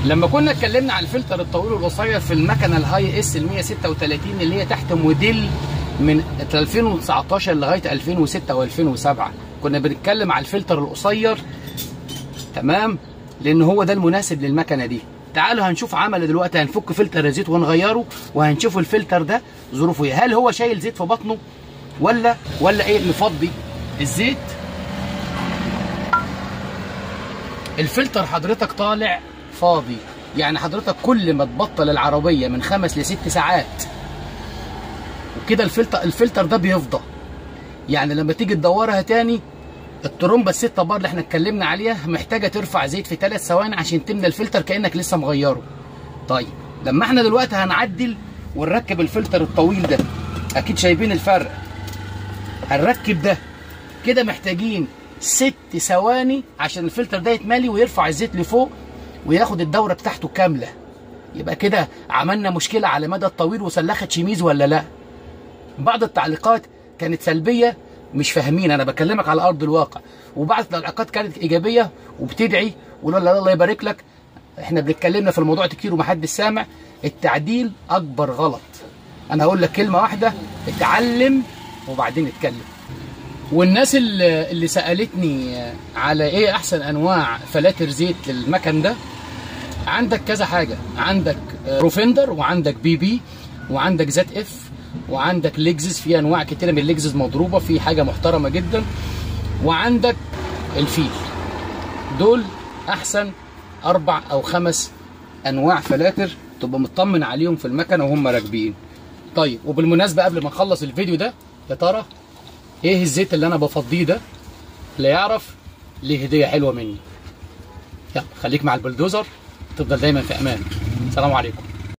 لما كنا اتكلمنا عن الفلتر الطويل والقصير في المكنه الهاي اس ال 136 اللي هي تحت موديل من 2019 لغايه 2006 و2007، كنا بنتكلم على الفلتر القصير، تمام، لان هو ده المناسب للمكنه دي. تعالوا هنشوف عمل دلوقتي، هنفك فلتر الزيت ونغيره، وهنشوف الفلتر ده ظروفه ايه، هل هو شايل زيت في بطنه ولا ايه. نفضي الزيت، الفلتر حضرتك طالع فاضي، يعني حضرتك كل ما تبطل العربيه من 5 ل6 ساعات وكده الفلتر ده بيفضى. يعني لما تيجي تدورها تاني، الترومبه ال6 بار اللي احنا اتكلمنا عليها محتاجه ترفع زيت في 3 ثواني عشان تملى الفلتر كانك لسه مغيره. طيب لما احنا دلوقتي هنعدل ونركب الفلتر الطويل ده، اكيد شايفين الفرق، هنركب ده كده محتاجين 6 ثواني عشان الفلتر ده يتملي ويرفع الزيت لفوق وياخد الدوره بتاعته كامله. يبقى كده عملنا مشكله على مدى الطويل وسلخت شميز ولا لا؟ بعض التعليقات كانت سلبيه، مش فاهمين، انا بكلمك على ارض الواقع، وبعض التعليقات كانت ايجابيه وبتدعي ولا الله يبارك لك. احنا بنتكلمنا في الموضوع كتير ومحدش سامع. التعديل اكبر غلط. انا هقول لك كلمه واحده، اتعلم وبعدين اتكلم. والناس اللي سالتني على ايه احسن انواع فلاتر زيت للمكن ده، عندك كذا حاجه، عندك روفندر، وعندك بي وعندك زد اف، وعندك ليكزس، في انواع كتيره من الليكزس مضروبه في حاجه محترمه جدا، وعندك الفيل. دول احسن 4 أو 5 انواع فلاتر تبقى مطمن عليهم في المكنه وهم راكبين. طيب وبالمناسبه قبل ما نخلص الفيديو ده، يا ترى ايه الزيت اللي انا بفضيه ده؟ اللي يعرف ليه هديه حلوه مني. يلا خليك مع البلدوزر، تفضل دايما في امان. السلام عليكم.